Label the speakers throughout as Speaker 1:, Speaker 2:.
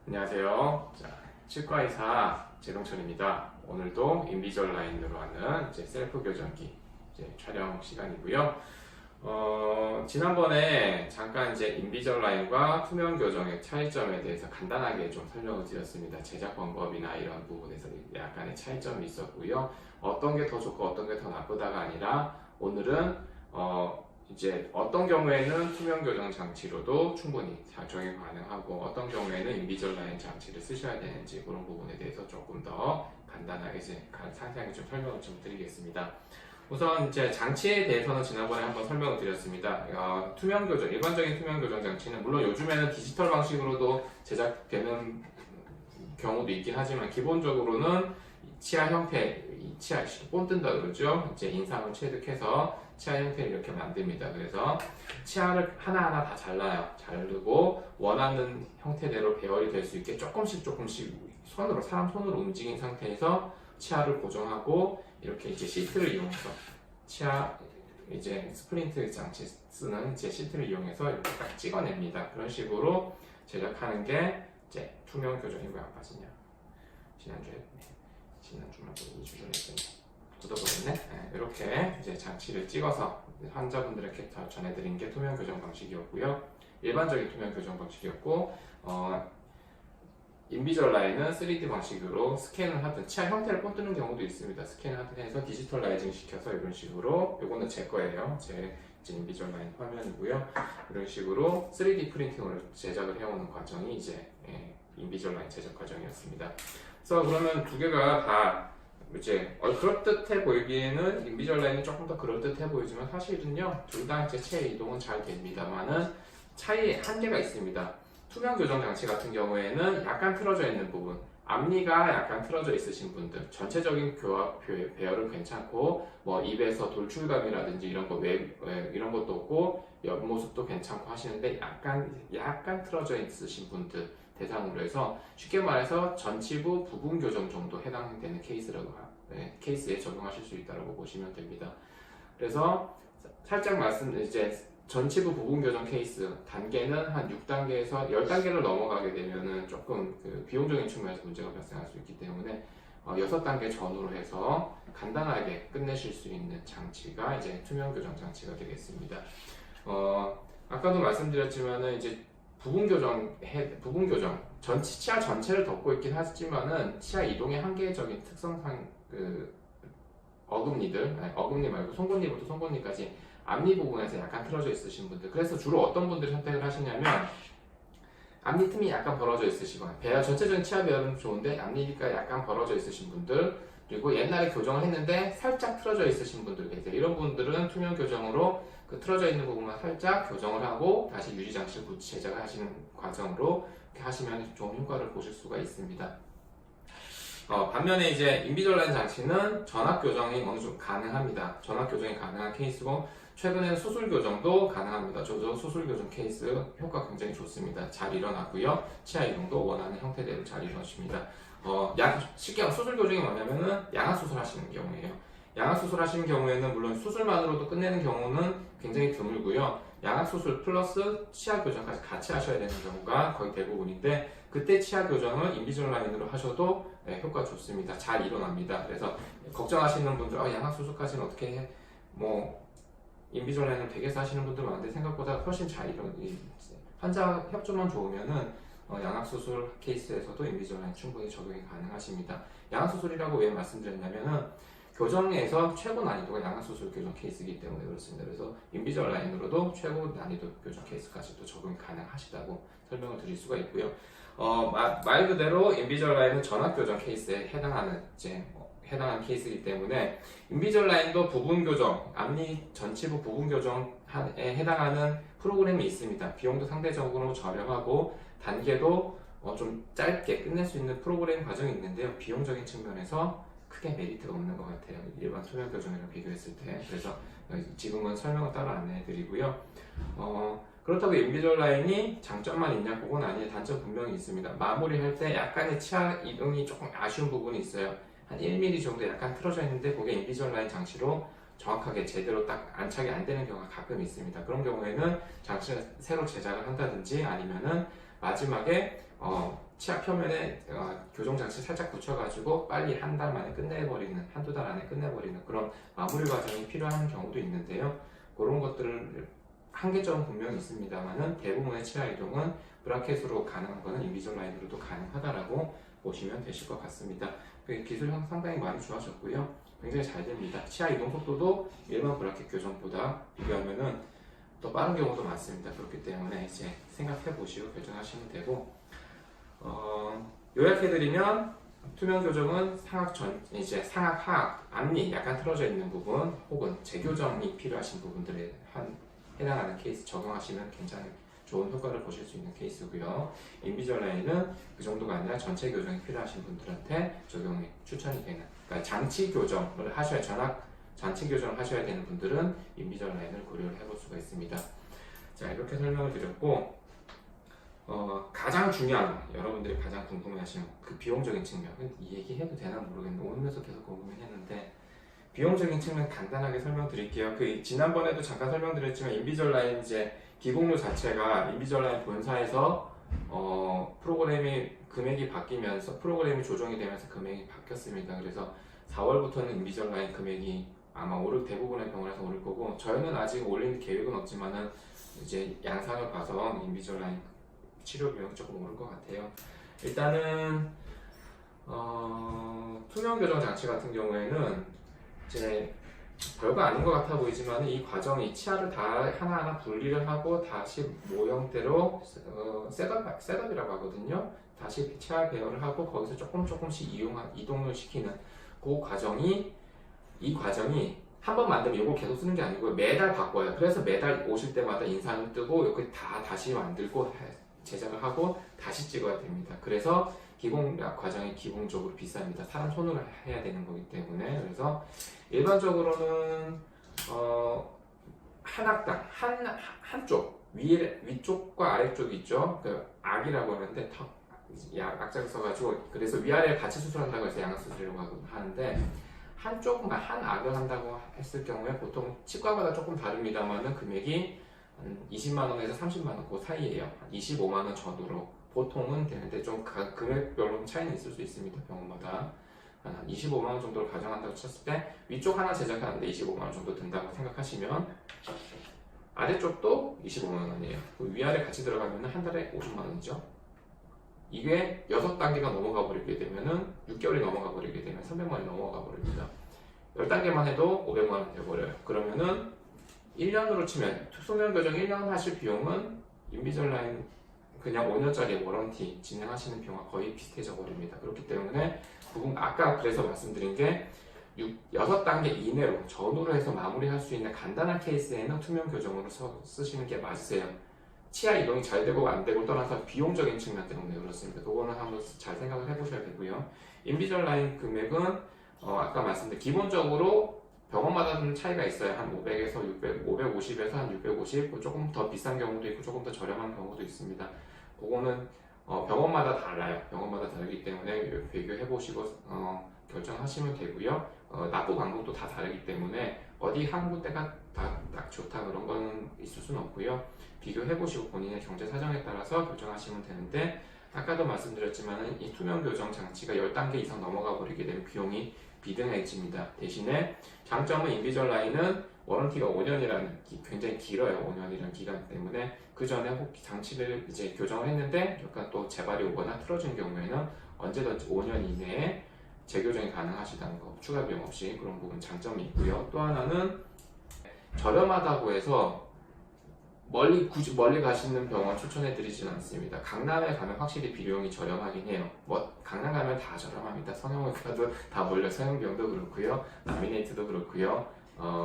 Speaker 1: 안녕하세요. 자, 치과의사 재동철입니다. 오늘도 인비저라인으로 하는 이제 셀프 교정기 촬영 시간이고요. 지난번에 잠깐 이제 인비저라인과 투명 교정의 차이점에 대해서 간단하게 좀 설명을 드렸습니다. 제작 방법이나 이런 부분에서 약간의 차이점이 있었고요. 어떤 게 더 좋고 어떤 게 더 나쁘다가 아니라 오늘은 이제 어떤 경우에는 투명 교정 장치로도 충분히 적용이 가능하고 어떤 경우에는 인비저라인 장치를 쓰셔야 되는지 그런 부분에 대해서 조금 더 간단하게 상세하게 좀 설명을 좀 드리겠습니다. 우선 이제 장치에 대해서는 지난번에 한번 설명을 드렸습니다. 투명 교정, 일반적인 투명 교정 장치는 물론 요즘에는 디지털 방식으로도 제작되는 경우도 있긴 하지만 기본적으로는 치아 형태, 치아 본 뜬다 그러죠. 이제 인상을 체득해서 치아 형태를 이렇게 만듭니다. 그래서 치아를 하나하나 다 잘라요. 자르고 원하는 형태대로 배열이 될 수 있게 조금씩 손으로, 사람 손으로 움직인 상태에서 치아를 고정하고 이렇게 이제 시트를 이용해서 치아 이제 스플린트 장치 쓰는 이제 시트를 이용해서 이렇게 딱 찍어냅니다. 그런 식으로 제작하는 게 이제 투명 교정이 왜 안 빠지냐? 지난주만 2주 전에 했더니 굳어버렸네. 이렇게 이제 장치를 찍어서 환자분들에게 전해드린 게 투명 교정 방식이었고요. 일반적인 투명 교정 방식이었고, 인비저라인은 3D 방식으로 스캔을 하든 치아 형태를 본뜨는 경우도 있습니다. 스캔을 하든 해서 디지털라이징 시켜서 이런 식으로, 이거는 제 거예요. 제 인비저라인 화면이고요. 이런 식으로 3D 프린팅으로 제작을 해오는 과정이 이제 인비저라인 제작 과정이었습니다. 그래서 그러면 두 개가 다 이제 그럴듯해 보이기에는 인비저라인이 조금 더 그럴듯해 보이지만 사실은요 둘 다 이제 체의 이동은 잘 됩니다만은 차이에 한계가 있습니다. 투명 교정 장치 같은 경우에는 약간 틀어져 있는 부분, 앞니가 약간 틀어져 있으신 분들, 전체적인 배열은 괜찮고 뭐 입에서 돌출감이라든지 이런 거 이런 것도 없고 옆모습도 괜찮고 하시는데 약간 틀어져 있으신 분들 대상으로 해서 쉽게 말해서 전치부 부분 교정 정도 해당되는 케이스에 적용하실 수 있다고 보시면 됩니다. 그래서 살짝 이제 전치부 부분 교정 케이스 단계는 한 6단계에서 10단계를 넘어가게 되면은 조금 그 비용적인 측면에서 문제가 발생할 수 있기 때문에 6단계 전후로 해서 간단하게 끝내실 수 있는 장치가 이제 투명 교정 장치가 되겠습니다. 아까도 말씀드렸지만은 이제 부분 교정, 치아 전체를 덮고 있긴 하지만은 치아 이동의 한계적인 특성상 어금니 말고 송곳니부터 송곳니까지 앞니 부분에서 약간 틀어져 있으신 분들, 그래서 주로 어떤 분들이 선택을 하시냐면 앞니 틈이 약간 벌어져 있으시거나 전체적인 치아 배열은 좋은데 앞니가 약간 벌어져 있으신 분들, 그리고 옛날에 교정을 했는데 살짝 틀어져 있으신 분들 계세요. 이런 분들은 투명 교정으로 그 틀어져 있는 부분만 살짝 교정을 하고 다시 유지 장치를 제작을 하시는 과정으로 이렇게 하시면 좋은 효과를 보실 수가 있습니다. 반면에 이제 인비저라인 장치는 전압 교정이 어느 정도 가능합니다. 전압 교정이 가능한 케이스고 최근에는 수술 교정도 가능합니다. 저도 수술 교정 케이스 효과 굉장히 좋습니다. 잘 일어나고요. 치아 이동도 원하는 형태대로 잘 이루어집니다. 쉽게 말해 수술 교정이 뭐냐면은 양악 수술 하시는 경우예요. 양악 수술 하시는 경우에는 물론 수술만으로도 끝내는 경우는 굉장히 드물고요. 양악 수술 플러스 치아 교정까지 같이 하셔야 되는 경우가 거의 대부분인데 그때 치아 교정을 인비저라인으로 하셔도 효과 좋습니다. 잘 일어납니다. 그래서 걱정하시는 분들 양악 수술까지는 어떻게 해? 인비저라인을 댁에서 하시는 분들 많은데 생각보다 훨씬 환자 협조만 좋으면은 양악 수술 케이스에서도 인비저라인 충분히 적용이 가능하십니다. 양악 수술이라고 왜 말씀드렸냐면은 교정에서 최고 난이도가 양악 수술 교정 케이스이기 때문에 그렇습니다. 그래서 인비저라인으로도 최고 난이도 교정 케이스까지도 적용이 가능하시다고 설명을 드릴 수가 있고요. 말 그대로 인비저라인은 전압 교정 케이스에 해당하는 케이스이기 때문에 인비저라인도 부분 교정, 앞니 전치부 부분 교정에 해당하는 프로그램이 있습니다. 비용도 상대적으로 저렴하고 단계도 좀 짧게 끝낼 수 있는 프로그램 과정이 있는데요. 비용적인 측면에서 크게 메리트가 없는 것 같아요. 일반 투명 교정이랑 비교했을 때. 그래서 지금은 설명을 따로 안 해드리고요. 그렇다고 인비저라인이 장점만 있냐? 그건 아니에요. 단점 분명히 있습니다. 마무리할 때 약간의 치아 이동이 조금 아쉬운 부분이 있어요. 한 1mm 정도 약간 틀어져 있는데 그게 인비저라인 장치로 정확하게 제대로 딱 안착이 안 되는 경우가 가끔 있습니다. 그런 경우에는 장치를 새로 제작을 한다든지 아니면은 마지막에 치아 표면에 교정 장치 살짝 붙여가지고 빨리 한 달 만에 끝내버리는, 한두 달 안에 끝내버리는 그런 마무리 과정이 필요한 경우도 있는데요. 그런 것들을 한계점은 분명히 있습니다만은 대부분의 치아 이동은 브라켓으로 가능한 거는 인비졸라인으로도 가능하다라고 보시면 되실 것 같습니다. 기술 상당히 많이 좋아졌고요. 굉장히 잘 됩니다. 치아 이동 속도도 일반 브라켓 교정보다 비교하면은 더 빠른 경우도 많습니다. 그렇기 때문에 이제 생각해 보시고 결정하시면 되고, 요약해드리면 투명 교정은 이제 상악, 하악, 앞니 약간 틀어져 있는 부분 혹은 재교정이 필요하신 부분들에 해당하는 케이스 적용하시면 굉장히 좋은 효과를 보실 수 있는 케이스고요. 인비졸라인은 그 정도가 아니라 전체 교정이 필요하신 분들한테 적용이 추천이 되는, 그러니까 장치 교정을 하셔야 장치 교정을 하셔야 되는 분들은 인비졸라인을 고려를 해볼 수가 있습니다. 자, 이렇게 설명을 드렸고, 가장 중요한, 여러분들이 가장 궁금해하시는 그 비용적인 측면, 이 얘기 해도 되나 모르겠는데 오면서 계속 궁금해했는데, 비용적인 측면 간단하게 설명드릴게요. 지난번에도 잠깐 설명드렸지만 인비졸라인 이제 기공료 자체가 인비졸라인 본사에서 프로그램이 금액이 바뀌면서 프로그램이 조정이 되면서 금액이 바뀌었습니다. 그래서 4월부터는 인비졸라인 금액이 아마 대부분의 병원에서 오를 거고, 저희는 아직 올릴 계획은 없지만은 이제 양상을 봐서 인비졸라인 치료 비용이 조금 오를 것 같아요. 일단은 투명 교정 장치 같은 경우에는 이제 별거 아닌 것 같아 보이지만 이 과정이 치아를 다 하나하나 분리를 하고 다시 모형대로 셋업이라고 하거든요. 다시 치아 배열을 하고 거기서 조금씩 이동을 시키는 이 과정이 한 번 만들면 이걸 계속 쓰는 게 아니고 매달 바꿔요. 그래서 매달 오실 때마다 인상을 뜨고 여기 다시 만들고 제작을 하고 다시 찍어야 됩니다. 그래서 기공약 과정이 기본적으로 비쌉니다. 사람 손으로 해야 되는 거기 때문에. 그래서 일반적으로는 한 학당 한쪽 위쪽과 아래쪽이 있죠. 그 악이라고 하는데 악자를 써가지고, 그래서 위아래 같이 수술한다고 해서 양악 수술이라고 하는데, 한쪽만 한 악을 한다고 했을 경우에 보통 치과마다 조금 다릅니다만은 금액이 20만 원에서 30만 원 그 사이에요. 25만 원 전후로 보통은 되는데 좀 금액별로 차이는 있을 수 있습니다. 병원마다. 한 25만 원 정도를 가정한다고 쳤을 때 위쪽 하나 제작하는데 25만 원 정도 든다고 생각하시면 아래쪽도 25만 원이에요. 위아래 같이 들어가면 한 달에 50만 원이죠. 이게 6단계가 넘어가 버리게 되면은 6개월이 넘어가 버리게 되면 300만 원이 넘어가 버립니다. 10단계만 해도 500만 원 돼버려요. 그러면은 1년으로 치면 투명 교정 1년 하실 비용은 인비졸라인 그냥 5년짜리 워런티 진행하시는 비용과 거의 비슷해져 버립니다. 그렇기 때문에 아까 그래서 말씀드린 게 6단계 이내로 전후로 해서 마무리할 수 있는 간단한 케이스에는 투명 교정으로 쓰시는 게 맞으세요. 치아 이동이 잘 되고 안 되고 떠나서 비용적인 측면 때문에 그렇습니다. 그거는 한번 잘 생각을 해보셔야 되고요. 인비졸라인 금액은 아까 말씀드린 기본적으로 병원마다 좀 차이가 있어요. 한 500에서 600, 550에서 한 650, 조금 더 비싼 경우도 있고 조금 더 저렴한 경우도 있습니다. 그거는 병원마다 달라요. 병원마다 다르기 때문에 비교해 보시고 결정하시면 되고요. 납부 방법도 다 다르기 때문에 어디 한 군데가 딱 좋다 그런 거는 있을 수는 없고요. 비교해 보시고 본인의 경제 사정에 따라서 결정하시면 되는데, 아까도 말씀드렸지만 이 투명 교정 장치가 10단계 이상 넘어가 버리게 되면 비용이 비등해집니다. 대신에 장점은 인비졸라인은 워런티가 5년이라는 굉장히 길어요. 5년이라는 기간 때문에 그 전에 혹 장치를 이제 교정을 했는데 약간 또 재발이 오거나 틀어진 경우에는 언제든지 5년 이내에 재교정이 가능하시다는 거, 추가 비용 없이 그런 부분 장점이 있고요. 또 하나는 저렴하다고 해서 굳이 멀리 가시는 병원 추천해드리지는 않습니다. 강남에 가면 확실히 비용이 저렴하긴 해요. 강남 가면 다 저렴합니다. 성형외과도 다 몰려, 성형병도 그렇고요, 라미네이트도 그렇고요,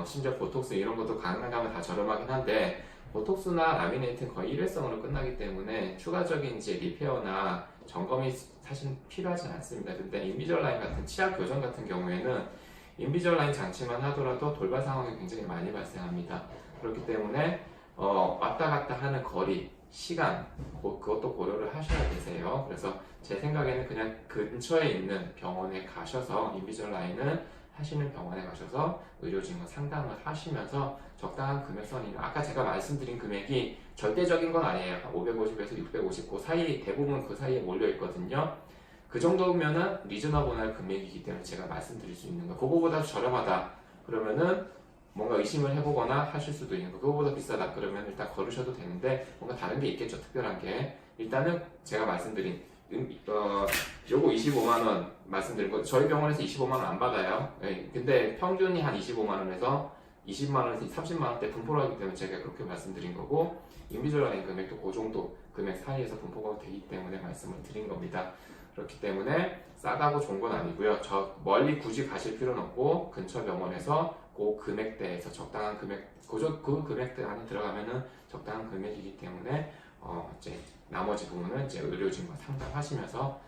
Speaker 1: 심지어 보톡스 이런 것도 강남 가면 다 저렴하긴 한데, 보톡스나 라미네이트는 거의 일회성으로 끝나기 때문에 추가적인 이제 리페어나 점검이 사실 필요하지 않습니다. 근데 인비졸라인 같은 치아 교정 같은 경우에는 인비졸라인 장치만 하더라도 돌발 상황이 굉장히 많이 발생합니다. 그렇기 때문에 왔다 갔다 하는 거리, 시간, 그것도 고려를 하셔야 되세요. 그래서 제 생각에는 그냥 근처에 있는 병원에 가셔서 인비졸라인을 하시는 병원에 가셔서 의료진과 상담을 하시면서 적당한 금액선이면 아까 제가 말씀드린 금액이 절대적인 건 아니에요. 550에서 650, 그 사이 대부분 그 사이에 몰려 있거든요. 그 정도면은 리즈너블한 금액이기 때문에 제가 말씀드릴 수 있는 거. 그거보다 저렴하다 그러면은 뭔가 의심을 해보거나 하실 수도 있는 거. 그거보다 비싸다 그러면 일단 걸으셔도 되는데 뭔가 다른 게 있겠죠. 특별한 게. 일단은 제가 말씀드린 요거 25만 원 말씀드린 거 저희 병원에서 25만 원 안 받아요. 예, 근데 평균이 한 25만 원에서 20만 원에서 30만 원대 분포를 하기 때문에 제가 그렇게 말씀드린 거고 인비주얼라인 금액도 그 정도 금액 사이에서 분포가 되기 때문에 말씀을 드린 겁니다. 그렇기 때문에 싸다고 좋은 건 아니고요. 저 멀리 굳이 가실 필요는 없고 근처 병원에서 그 금액대에서 적당한 금액 그 금액대 안에 들어가면은 적당한 금액이기 때문에 이제 나머지 부분은 이제 의료진과 상담하시면서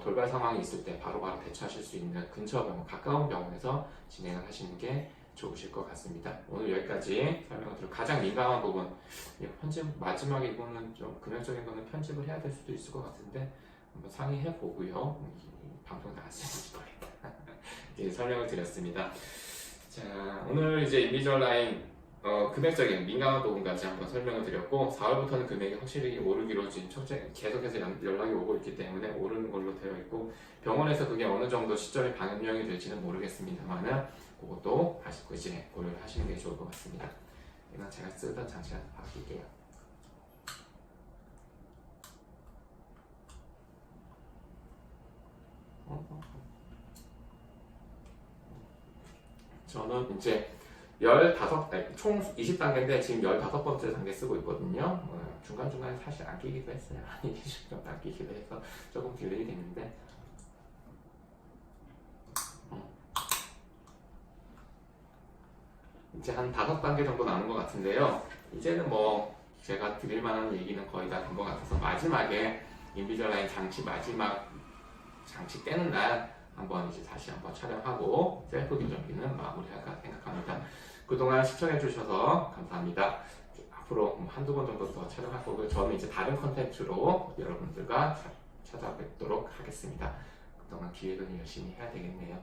Speaker 1: 돌발 상황이 있을 때 바로바로 대처하실 수 있는 근처 병원, 가까운 병원에서 진행을 하시는 게 좋으실 것 같습니다. 오늘 여기까지 설명을 드리고 가장 민감한 부분 편집 마지막에 이거는 좀 금액적인 거는 편집을 해야 될 수도 있을 것 같은데 한번 상의해 보고요. 방송 나왔을지 모르겠다. 이제 설명을 드렸습니다. 자, 오늘 이제 인비주얼라인 금액적인 민감한 부분까지 한번 설명을 드렸고 4월부터는 금액이 확실히 오르기로 지금 계속해서 연락이 오고 있기 때문에 오르는 걸로 되어 있고 병원에서 그게 어느 정도 시점에 반영이 될지는 모르겠습니다만은 그것도 다시 이제 고려를 하시는 게 좋을 것 같습니다. 이건 제가 쓰던 장치를 바꿀게요. 저는 이제 총 20단계인데 지금 15번째 단계 쓰고 있거든요. 중간중간에 사실 안 끼기도 했어요. 한 20분 안 끼기도 해서 조금 딜레이 됐는데 이제 한 5단계 정도 남은 것 같은데요. 이제는 뭐 제가 드릴 만한 얘기는 거의 다 된 것 같아서 마지막에 인비주얼라인 마지막 장치 떼는 날 한번 이제 다시 한번 촬영하고 셀프 교정기는 마무리할까 생각합니다. 그동안 시청해주셔서 감사합니다. 앞으로 한두 번 정도 더 촬영할 거고요. 저는 이제 다른 컨텐츠로 여러분들과 찾아뵙도록 하겠습니다. 그동안 기획은 열심히 해야 되겠네요.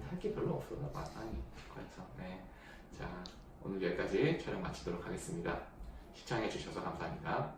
Speaker 1: 할 게 별로 없어서 많이 그래서 네. 자, 오늘 여기까지 촬영 마치도록 하겠습니다. 시청해주셔서 감사합니다.